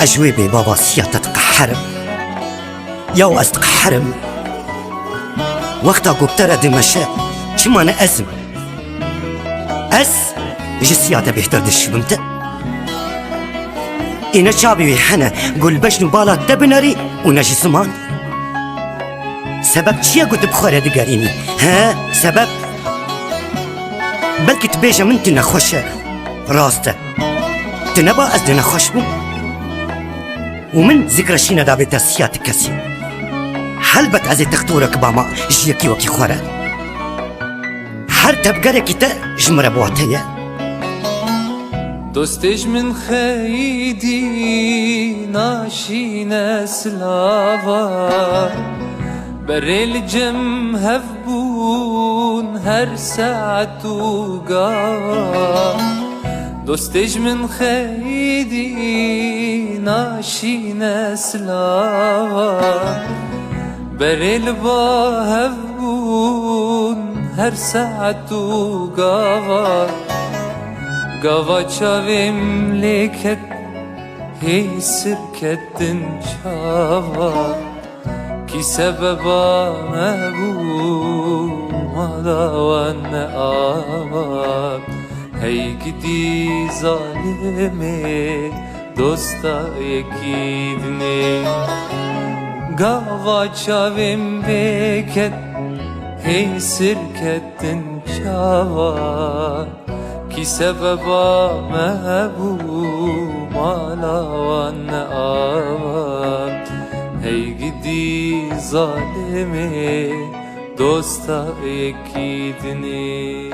أجوابي بابا سيادة تقحرم يو أستقحرم وقتا قبترة دمشا شما أنا أزم يجي سيادة بيهتر دش بمتا إنا شعبي ويحنا قول بشنو بالا دبنري ونجي سمان سبب چيا قد بخورة دقاريني ها سبب بلكي تبيجا من تنا خوشة راسته تنبا أزدنا خوش بو ومن ذكر شينا دابتا سيادة كسي حلبت عزي تختورك باما جيكي وكي خورة هر تبقرك تا جمرة بواتيا دوستش من خیدی ناشین سلاوا برل جم هفبون هر ساعت و گاوا دوستش من خیدی ناشین سلاوا برل با هفبون هر ساعت و گاوا Gava çavim leket hey sirketin çava ki sebeba mebu madavanne ava hey gidi zalime dosta yekidne Gava çavim leket hey sirketin çava ki sebeba mehbub alavan avan hey gidi zalimi dosta ekidni